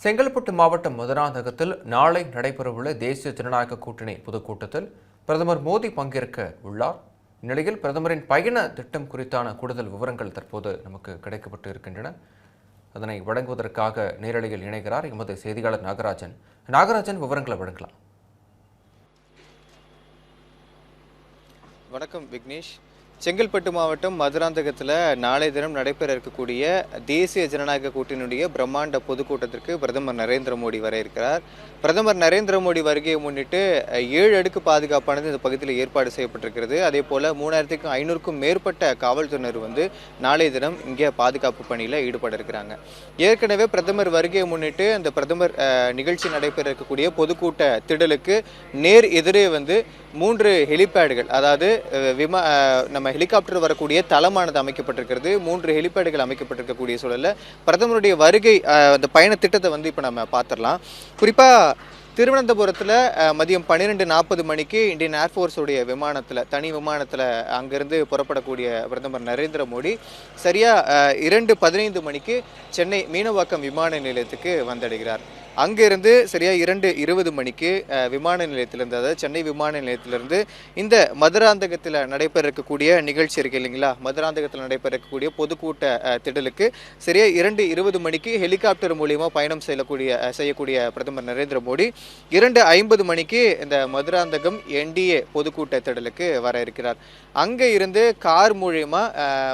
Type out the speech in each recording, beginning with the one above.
செங்கல்பட்டு மாவட்டம் மதுராந்தகத்தில் நாளை நடைபெறவுள்ள தேசிய ஜனநாயக கூட்டணி பொதுக்கூட்டத்தில் பிரதமர் மோடி பங்கேற்க உள்ளார். இந்நிலையில் பிரதமரின் பயண திட்டம் குறித்தான கூடுதல் விவரங்கள் தற்போது நமக்கு கிடைக்கப்பட்டு இருக்கின்றன. அதனை வழங்குவதற்காக நேரலையில் இணைகிறார் எமது செய்தியாளர் நாகராஜன். விவரங்களை வழங்கலாம். வணக்கம் விக்னேஷ். செங்கல்பட்டு மாவட்டம் மதுராந்தகத்தில் நாளை தினம் நடைபெற இருக்கக்கூடிய தேசிய ஜனநாயக கூட்டணியுடைய பிரம்மாண்ட பொதுக்கூட்டத்திற்கு பிரதமர் நரேந்திர மோடி வர இருக்கிறார். பிரதமர் நரேந்திர மோடி வருகையை முன்னிட்டு 7 அடுக்கு பாதுகாப்பானது இந்த பகுதியில் ஏற்பாடு செய்யப்பட்டிருக்கிறது. அதே போல 3500க்கும் மேற்பட்ட காவல்துறையினர் நாளை தினம் இங்கே பாதுகாப்பு பணியில் ஈடுபட இருக்கிறாங்க. ஏற்கனவே பிரதமர் வருகையை முன்னிட்டு அந்த பிரதமர் நிகழ்ச்சி நடைபெற இருக்கக்கூடிய பொதுக்கூட்ட திடலுக்கு நேர் எதிரே 3 ஹெலிபேடுகள், அதாவது நம்ம ஹெலிகாப்டர் வரக்கூடிய தளமானது அமைக்கப்பட்டிருக்கிறது. 3 ஹெலிபேடுகள் அமைக்கப்பட்டிருக்கக்கூடிய சூழல்ல பிரதமருடைய வருகை அந்த பயண திட்டத்தை இப்போ நம்ம பார்த்துடலாம். குறிப்பா திருவனந்தபுரத்தில் மதியம் 12:40 மணிக்கு இந்தியன் ஏர்ஃபோர்ஸுடைய தனி விமானத்தில் அங்கிருந்து புறப்படக்கூடிய பிரதமர் நரேந்திர மோடி சரியா 2:15 மணிக்கு சென்னை மீனவாக்கம் விமான நிலையத்துக்கு வந்தடைகிறார். அங்கிருந்து சரியா 2:20 மணிக்கு விமான நிலையத்திலிருந்து, அதாவது சென்னை விமான நிலையத்திலிருந்து இந்த மதுராந்தகத்தில் நடைபெற இருக்கக்கூடிய நிகழ்ச்சி இருக்கு இல்லைங்களா, மதுராந்தகத்தில் நடைபெற இருக்கக்கூடிய பொதுக்கூட்ட திடலுக்கு சரியா 2:20 மணிக்கு ஹெலிகாப்டர் மூலியமாக பயணம் செய்யக்கூடிய பிரதமர் நரேந்திர மோடி 2:50 மணிக்கு இந்த மதுராந்தகம் NDA பொதுக்கூட்ட திடலுக்கு வர இருக்கிறார். அங்கே இருந்து கார் மூலியமா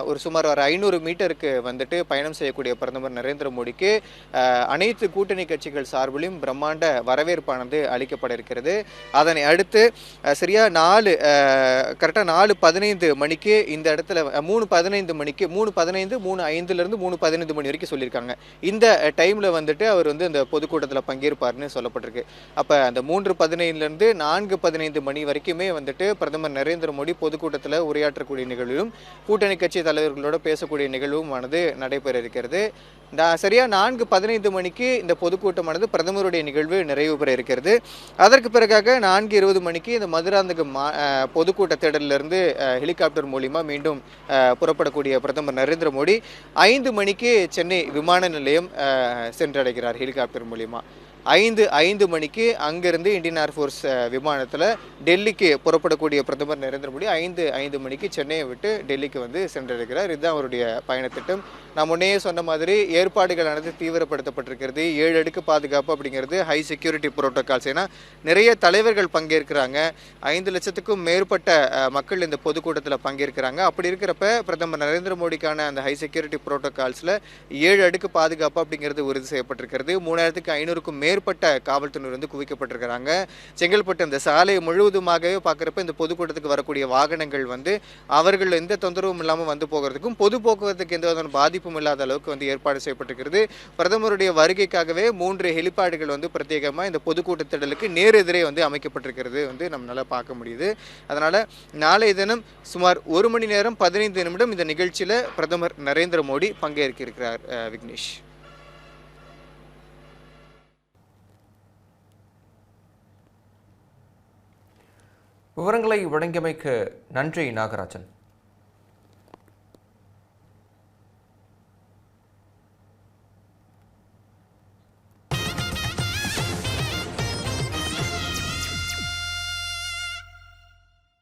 ஒரு சுமார் 500 மீட்டருக்கு பயணம் செய்யக்கூடிய பிரதமர் நரேந்திர மோடிக்கு அனைத்து கூட்டணி கட்சிகள் சார்பிலும் பிரம்மாண்ட வரவேற்பானது அளிக்கப்பட இருக்கிறது. அதனை அடுத்து சரியா 4:15 மணிக்கு இந்த இடத்துல 3:15 மணிக்கு 3:15 3:05 3:15 மணி வரைக்கும் சொல்லியிருக்காங்க. இந்த டைம்ல அவர் இந்த பொதுக்கூட்டத்தில் பங்கேற்பார்னு சொல்லப்பட்டிருக்கு. அப்ப அந்த 3:15 4:15 மணி வரைக்குமே பிரதமர் நரேந்திர மோடி பொதுக்கூட்டத்தில் உரையாற்றக்கூடிய நிகழ்வும் கூட்டணி கட்சி தலைவர்களோட பேசக்கூடிய நிகழ்வும் நடைபெற இருக்கிறது. சரியா 4:15 மணிக்கு இந்த பொதுக்கூட்டமானது பிரதமருடைய நிகழ்வு நிறைவு பெற இருக்கிறது. அதற்கு பிறகாக 4:20 மணிக்கு இந்த மதுராந்தகம் பொதுக்கூட்ட திடலிலிருந்து ஹெலிகாப்டர் மூலியமா மீண்டும் புறப்படக்கூடிய பிரதமர் நரேந்திர மோடி 5 மணிக்கு சென்னை விமான நிலையம் சென்றடைகிறார். ஹெலிகாப்டர் மூலியமா 5:05 மணிக்கு அங்கிருந்து இந்தியன் ஏர்ஃபோர்ஸ் விமானத்தில் டெல்லிக்கு புறப்படக்கூடிய பிரதமர் நரேந்திர மோடி 5:05 மணிக்கு சென்னையை விட்டு டெல்லிக்கு சென்றடைகிறார். இதுதான் அவருடைய பயணத்திட்டம். நான் முன்னே சொன்ன மாதிரி ஏற்பாடுகளானது தீவிரப்படுத்தப்பட்டிருக்கிறது. 7 அடுக்கு பாதுகாப்பு அப்படிங்கிறது ஹை செக்யூரிட்டி புரோட்டோகால்ஸ். ஏன்னா நிறைய தலைவர்கள் பங்கேற்கிறாங்க. 5 லட்சத்துக்கும் மேற்பட்ட மக்கள் இந்த பொதுக்கூட்டத்தில் பங்கேற்கிறாங்க. அப்படி இருக்கிறப்ப பிரதமர் நரேந்திர மோடிக்கான அந்த ஹை செக்யூரிட்டி புரோட்டோகால்ஸில் 7 அடுக்கு பாதுகாப்பு அப்படிங்கிறது உறுதி செய்யப்பட்டிருக்கிறது. 3500க்கும் மேற்பட்ட காவல்துறையினர் குவிக்கப்பட்டிருக்கிறாங்க. செங்கல்பட்டு அந்த சாலை முழுவதுமாகவே பார்க்குறப்ப இந்த பொதுக்கூட்டத்துக்கு வரக்கூடிய வாகனங்கள் அவர்கள் எந்த தொந்தரவும் இல்லாமல் போகிறதுக்கும் பொது போக்குவரத்துக்கு எந்த விதமான பாதிப்பும் இல்லாத அளவுக்கு ஏற்பாடு செய்யப்பட்டிருக்கிறது. பிரதமருடைய வருகைக்காகவே 3 ஹெலிபேடுகள் பிரத்யேகமாக இந்த பொதுக்கூட்ட திடலுக்கு நேர் எதிரே அமைக்கப்பட்டிருக்கிறது நம்மளால பார்க்க முடியுது. அதனால நாளைய தினம் சுமார் 1 மணி நேரம் 15 நிமிடம் இந்த நிகழ்ச்சியில் பிரதமர் நரேந்திர மோடி பங்கேற்க இருக்கிறார். விக்னேஷ், விவரங்களை வழங்கியமைக்கு நன்றி நாகராஜன்.